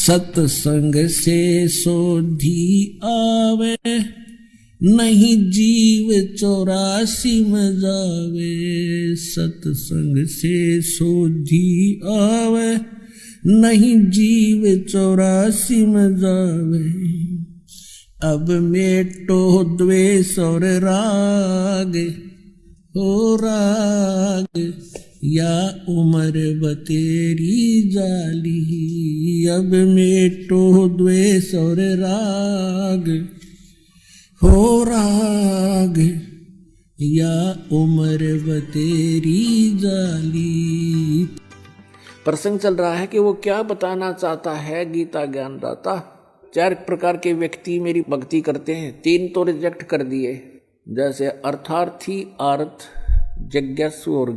सत्संग से सोधी आवे, नहीं जीव 84 में जावे। सत्संग से सोधी आवे, नहीं जीव 84 में जावे। अब मेटो द्वेष और राग, हो राग या उम्र बतेरी जाली। अब मेटो द्वेष और राग, हो राग या उम्र बतेरी जाली। प्रसंग चल रहा है कि वो क्या बताना चाहता है गीता ज्ञानदाता। 4 प्रकार के व्यक्ति मेरी भक्ति करते हैं, 3 तो रिजेक्ट कर दिए, जैसे अर्थार्थी, आर्थ, जिज्ञासु और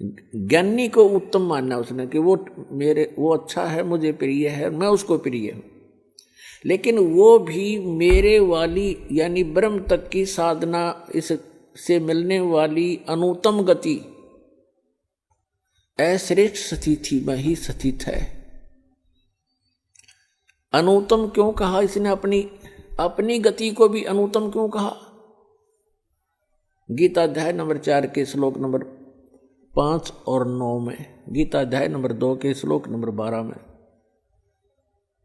ज्ञानी को उत्तम मानना उसने कि वो अच्छा है, मुझे प्रिय है, मैं उसको प्रिय हूँ। लेकिन वो भी मेरे वाली यानी ब्रह्म तक की साधना, इससे मिलने वाली अनुत्तम गति, अश्रेष्ठ स्थिति में ही स्थित है। अनुत्तम क्यों कहा इसने? अपनी गति को भी अनुत्तम क्यों कहा? गीता अध्याय नंबर 4 के श्लोक नंबर 5 और 9 में, गीता अध्याय नंबर 2 के श्लोक नंबर 12 में,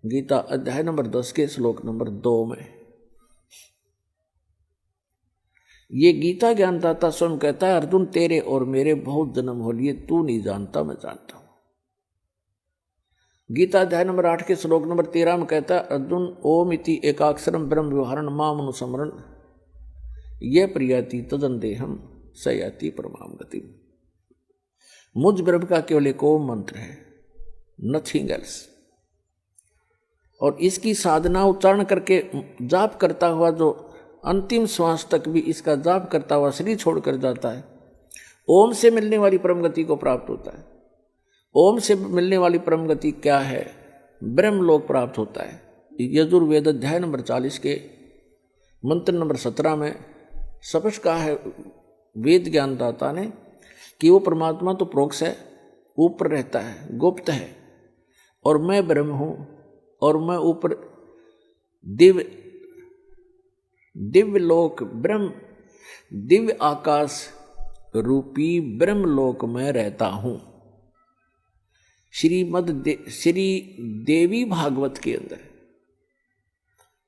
गीता अध्याय नंबर 10 के श्लोक नंबर 2 में। ये गीता ज्ञानदाता स्वयं कहता है, अर्जुन तेरे और मेरे बहुत जन्म हो लिए, तू नहीं जानता, मैं जानता हूं। गीता अध्याय नंबर 8 के श्लोक नंबर 13 में कहता है, अर्जुन ओम इति एकाक्षरम ब्रह्म व्यवहारण माम अनुस्मरण ये प्रियाति तदन देहम सयाति परमाम गति। मुझ ब्रह्म का केवल एक ओम मंत्र है, नथिंग एल्स। और इसकी साधना उच्चारण करके जाप करता हुआ जो अंतिम श्वास तक भी इसका जाप करता हुआ शरीर छोड़कर जाता है, ओम से मिलने वाली परम गति को प्राप्त होता है। ओम से मिलने वाली परम गति क्या है? ब्रह्म लोक प्राप्त होता है। यजुर्वेद अध्याय नंबर 40 के मंत्र नंबर 17 में स्पष्ट कहा है वेद ज्ञानदाता ने कि वो परमात्मा तो प्रोक्ष है, ऊपर रहता है, गुप्त है, और मैं ब्रह्म हूं, और मैं ऊपर दिव्य लोक ब्रह्म, दिव्य आकाश रूपी ब्रह्म लोक में रहता हूं। श्री देवी भागवत के अंदर,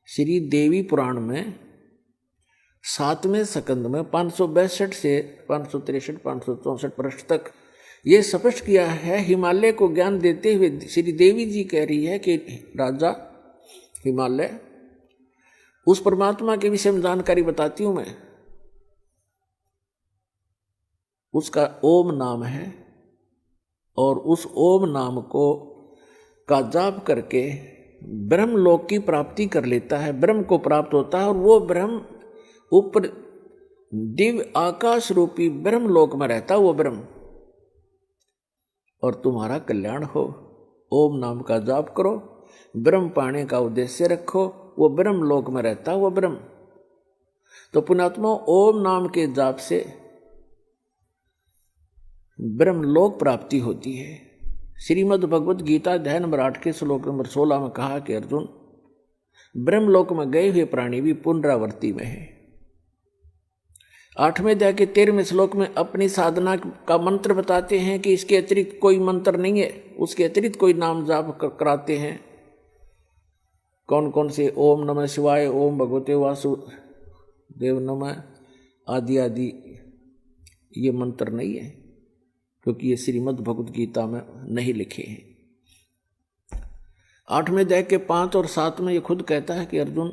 श्री देवी पुराण में 7वें स्कंद में 562 से 563 564 पृष्ठ तक ये स्पष्ट किया है। हिमालय को ज्ञान देते हुए श्री देवी जी कह रही है कि राजा हिमालय, उस परमात्मा के विषय में जानकारी बताती हूं मैं। उसका ओम नाम है, और उस ओम नाम का जाप करके ब्रह्म लोक की प्राप्ति कर लेता है, ब्रह्म को प्राप्त होता है, और वो ब्रह्म ऊपर दिव्य आकाश रूपी ब्रह्म लोक में रहता है वो ब्रह्म। और तुम्हारा कल्याण हो, ओम नाम का जाप करो, ब्रह्म पाने का उद्देश्य रखो, वो ब्रह्म लोक में रहता है वो ब्रह्म। तो पुण्यात्मा, ओम नाम के जाप से ब्रह्म लोक प्राप्ति होती है। श्रीमद् भगवत गीता अध्याय नंबर 8 के श्लोक नंबर 16 में कहा कि अर्जुन, ब्रह्म लोक में गए हुए प्राणी भी पुनरावृत्ति में है। 8वें अध्याय के 13वें श्लोक में अपनी साधना का मंत्र बताते हैं कि इसके अतिरिक्त कोई मंत्र नहीं है, उसके अतिरिक्त कोई नाम जाप कराते हैं। कौन कौन से? ओम नमः शिवाय, ओम भगवते वासुदेव नमः आदि आदि ये मंत्र नहीं है, क्योंकि ये श्रीमद् भगवत गीता में नहीं लिखे हैं। 8वें अध्याय के 5 और 7 में ये खुद कहता है कि अर्जुन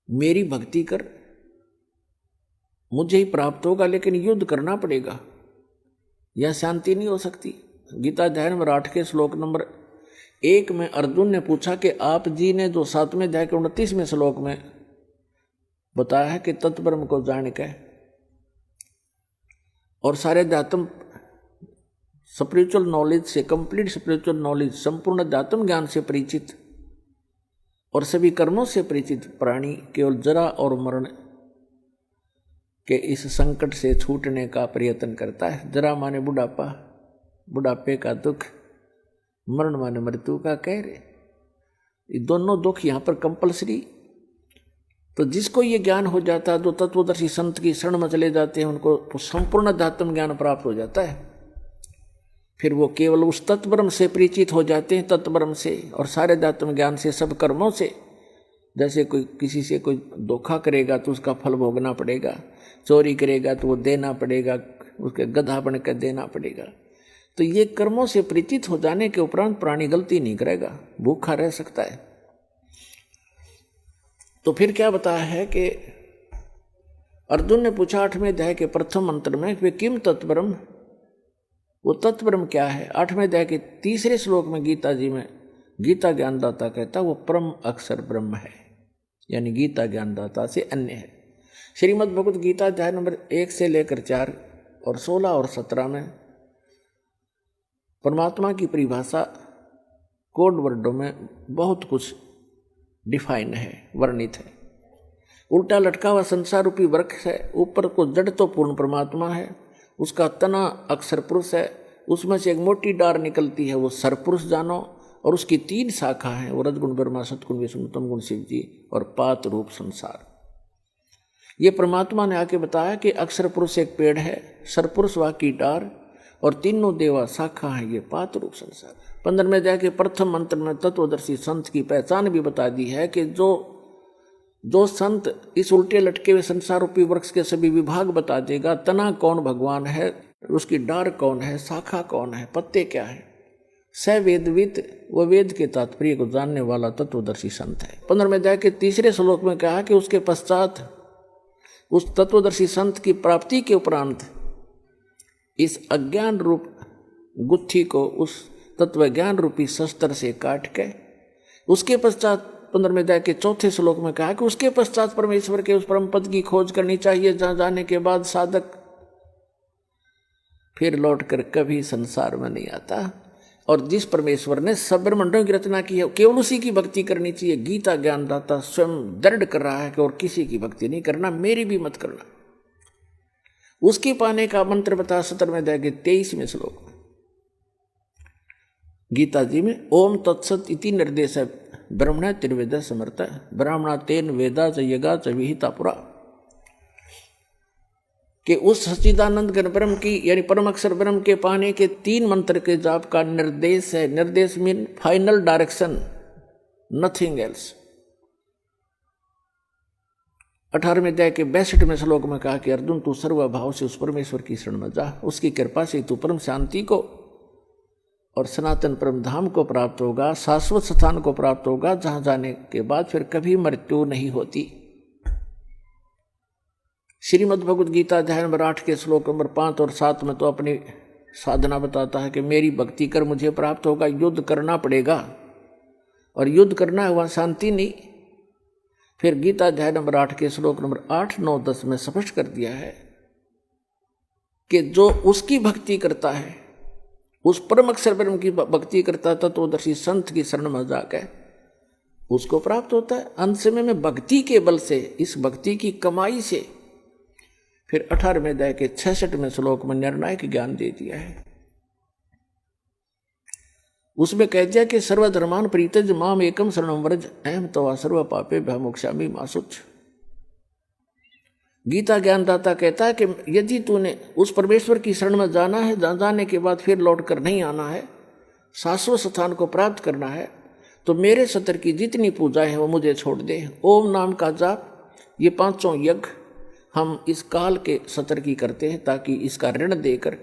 मेरी भक्ति कर, मुझे ही प्राप्त होगा, लेकिन युद्ध करना पड़ेगा, यह शांति नहीं हो सकती। गीता अध्याय नंबर 8 के श्लोक नंबर 1 में अर्जुन ने पूछा कि आप जी ने जो 7वें अध्याय के 29वें श्लोक में बताया है कि तत्ब्रह्म को जान के और सारे अध्यात्म स्पिरिचुअल नॉलेज से, कंप्लीट स्पिरिचुअल नॉलेज, संपूर्ण अध्यात्म ज्ञान से परिचित और सभी कर्मों से परिचित प्राणी केवल जरा और मरण के इस संकट से छूटने का प्रयत्न करता है। जरा माने बुढ़ापा, बुढ़ापे का दुख, मरण माने मृत्यु का कह रहे, ये दोनों दुख यहाँ पर कंपलसरी। तो जिसको ये ज्ञान हो जाता है, जो तत्वदर्शी संत की शरण में चले जाते हैं, उनको तो संपूर्ण अध्यात्म ज्ञान प्राप्त हो जाता है। फिर वो केवल उस तत्ब्रह्म से परिचित हो जाते हैं, तत्ब्रह्म से और सारे अध्यात्म ज्ञान से, सब कर्मों से। जैसे कोई किसी से कोई धोखा करेगा तो उसका फल भोगना पड़ेगा, चोरी करेगा तो वो देना पड़ेगा, उसके गधा बन कर देना पड़ेगा। तो ये कर्मों से परिचित हो जाने के उपरांत प्राणी गलती नहीं करेगा, भूखा रह सकता है। तो फिर क्या बताया है कि अर्जुन ने पूछा 8वें अध्याय के प्रथम मंत्र में, वे किम तत्ब्रह्म, वो तत्ब्रह्म क्या है। 8वें अध्याय के तीसरे श्लोक में गीता जी में गीता ज्ञानदाता कहता वो परम अक्षर ब्रह्म है, यानी गीता ज्ञानदाता से अन्य है। श्रीमद् भगवत गीता अध्याय नंबर 1 से लेकर 4 और 16 और 17 में परमात्मा की परिभाषा कोड वर्डों में बहुत कुछ डिफाइन है, वर्णित है। उल्टा लटका हुआ संसार रूपी वृक्ष है, ऊपर को जड़ तो पूर्ण परमात्मा है, उसका तना अक्षर पुरुष है, उसमें से एक मोटी डार निकलती है, वो सरपुरुष जानो, और उसकी 3 शाखा हैं, वो रजगुण ब्रह्मा, सतगुण विष्णु, तमगुण शिव जी और पात रूप संसार। ये परमात्मा ने आके बताया कि अक्षर पुरुष एक पेड़ है, सरपुरुष वा की डार और तीनों देवा शाखा है, ये पात रूप संसार। 15वें अध्याय के प्रथम मंत्र में तत्वदर्शी संत की पहचान भी बता दी है कि जो संत इस उल्टे लटके हुए संसार रूपी वृक्ष के सभी विभाग बता देगा, तना कौन भगवान है, उसकी डार कौन है, शाखा कौन है, पत्ते क्या है, स वेदवित, वो वेद के तात्पर्य को जानने वाला तत्वदर्शी संत है। 15वें अध्याय के तीसरे श्लोक में कहा कि उसके पश्चात उस तत्वदर्शी संत की प्राप्ति के उपरांत इस अज्ञान रूप गुत्थी को उस तत्व ज्ञान रूपी शस्त्र से काट के, उसके पश्चात 15वें अध्याय के चौथे श्लोक में कहा कि उसके पश्चात परमेश्वर के उस परम पद की खोज करनी चाहिए, जहां जाने के बाद साधक फिर लौट कर कभी संसार में नहीं आता। और जिस परमेश्वर ने सब ब्रह्मांडों की रचना की है, केवल उसी की भक्ति करनी चाहिए। गीता ज्ञानदाता स्वयं दृढ़ कर रहा है कि और किसी की भक्ति नहीं करना, मेरी भी मत करना। उसके पाने का मंत्र बता 17वें अध्याय के 23वें श्लोक में गीता जी में, ओम तत्सत इति निर्देश है ब्रह्मण त्रिवेद समर्थ ब्राह्मणा तेन वेदा च यगा च विहिता पुरा, कि उस सच्चिदानंद घन ब्रह्म की यानी परम अक्षर ब्रह्म के पाने के 3 मंत्र के जाप का निर्देश है। निर्देश mean final direction, nothing else. 18वें अध्याय के 62वें श्लोक में कहा कि अर्जुन तू सर्वभाव से उस परमेश्वर की शरण में जा, उसकी कृपा से तू परम शांति को और सनातन परम धाम को प्राप्त होगा, शाश्वत स्थान को प्राप्त होगा, जहां जाने के बाद फिर कभी मृत्यु नहीं होती। श्रीमद् भगवद गीता अध्याय नंबर 8 के श्लोक नंबर 5 और 7 में तो अपनी साधना बताता है कि मेरी भक्ति कर मुझे प्राप्त होगा, युद्ध करना पड़ेगा, और युद्ध करना है वहां शांति नहीं। फिर गीता अध्याय नंबर 8 के श्लोक नंबर 8, 9, 10 में स्पष्ट कर दिया है कि जो उसकी भक्ति करता है, उस परम अक्षर ब्रह्म की भक्ति करता है, तत्वदर्शी संत की शरण में जाकर उसको प्राप्त होता है। अंत समय में भक्ति के बल से, इस भक्ति की कमाई से फिर 18वें अध्याय के 66वें श्लोक में निर्णायक ज्ञान दे दिया है। उसमें कह दिया कि सर्वधर्मान परित्यज माम एकम शरणं व्रज अहम तवा सर्व पापेभ्यः मोक्षामि मा शुच। गीता ज्ञानदाता कहता है कि यदि तूने उस परमेश्वर की शरण में जाना है, जाने के बाद फिर लौट कर नहीं आना है, शाश्वत स्थान को प्राप्त करना है, तो मेरे सत्र की जितनी पूजाएं हैं वो मुझे छोड़ दे। ओम नाम का जाप, ये 5 यज्ञ हम इस काल के सत्र की करते हैं, ताकि इसका ऋण देकर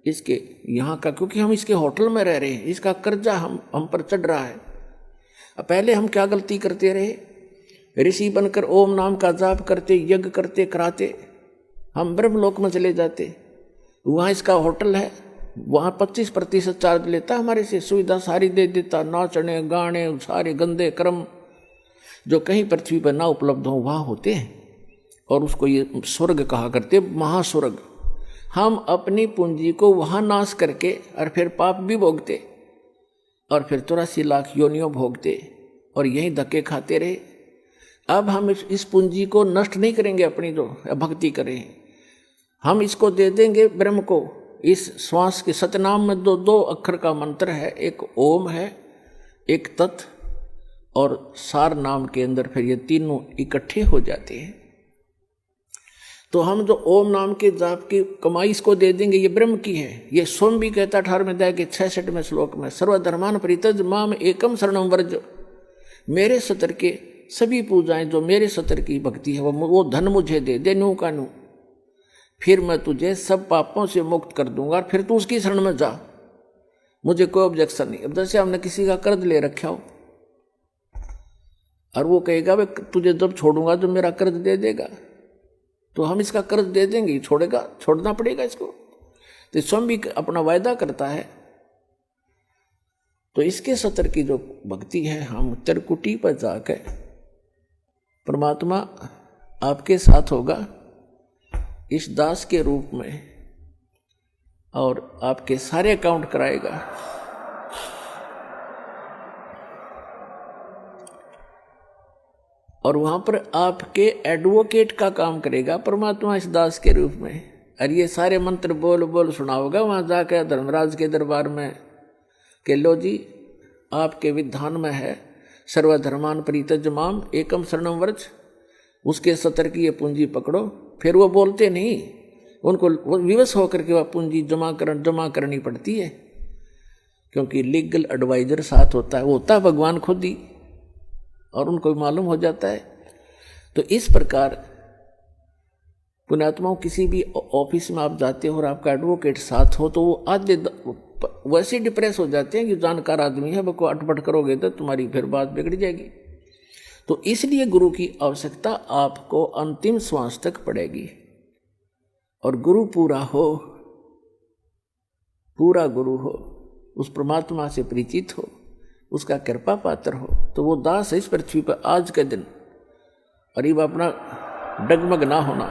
इसके यहाँ का, क्योंकि हम इसके होटल में रह रहे हैं, इसका कर्जा हम पर चढ़ रहा है। पहले हम क्या गलती करते रहे, ऋषि बनकर ओम नाम का जाप करते, यज्ञ करते कराते, हम ब्रह्मलोक में चले जाते। वहाँ इसका होटल है, वहाँ 25% चार्ज लेता, हमारे से सुविधा सारी दे देता, नाचने गाने सारे गंदे कर्म जो कहीं पृथ्वी पर ना उपलब्ध हो वहाँ होते हैं, और उसको ये स्वर्ग कहा करते, महास्वर्ग। हम अपनी पूंजी को वहाँ नाश करके और फिर पाप भी भोगते, और फिर 84 लाख योनियों भोगते, और यहीं धक्के खाते रहे। अब हम इस पूंजी को नष्ट नहीं करेंगे, अपनी जो भक्ति करें, हम इसको दे देंगे ब्रह्म को, इस श्वास के सतनाम में दो दो अक्षर का मंत्र है, एक ओम है, एक तत्, और सार नाम के अंदर फिर ये तीनों इकट्ठे हो जाते हैं। तो हम जो ओम नाम के जाप की कमाई इसको दे देंगे, ये ब्रह्म की है। ये सोम भी कहता 18वें अध्याय के 66वें श्लोक में, सर्वधर्मान परित्यज माम एकम शरणम व्रज। मेरे सतर के सभी पूजाएं, जो मेरे सतर की भक्ति है, वो धन मुझे दे नू का नू, फिर मैं तुझे सब पापों से मुक्त कर दूंगा, और फिर तू उसकी शरण में जा, मुझे कोई ऑब्जेक्शन नहीं। अब जैसे हमने किसी का कर्ज ले रखा हो और वो कहेगा भाई तुझे जब छोड़ूंगा तो मेरा कर्ज दे देगा, तो हम इसका कर्ज दे देंगे, छोड़ेगा, छोड़ना पड़ेगा इसको। तो स्वयं भी अपना वायदा करता है। तो इसके सतर की जो भक्ति है, हम त्रिकुटी पर जाकर परमात्मा आपके साथ होगा इस दास के रूप में, और आपके सारे अकाउंट कराएगा। और वहां पर आपके एडवोकेट का काम करेगा परमात्मा इस दास के रूप में। और ये सारे मंत्र बोल बोल सुनाओगा वहां जाकर धर्मराज के दरबार में कि लो जी, आपके विधान में है सर्वधर्मान परित्यज माम एकम शरणम व्रज, उसके सतर की ये पूंजी पकड़ो। फिर वो बोलते नहीं, उनको विवश होकर के वह पूंजी जमा करनी पड़ती है, क्योंकि लीगल एडवाइजर साथ होता है, वो होता है भगवान खुद ही, और उनको मालूम हो जाता है। तो इस प्रकार पुण्यात्माओं, किसी भी ऑफिस में आप जाते हो और आपका एडवोकेट साथ हो, तो वो आधे वैसे डिप्रेस हो जाते हैं कि जानकार आदमी है, वो अटपट करोगे तो तुम्हारी फिर बात बिगड़ जाएगी। तो इसलिए गुरु की आवश्यकता आपको अंतिम श्वास तक पड़ेगी। और गुरु पूरा हो, पूरा गुरु हो, उस परमात्मा से परिचित हो, उसका कृपा पात्र हो, तो वो दास है इस पृथ्वी पर आज के दिन। और ये अपना डगमग ना होना।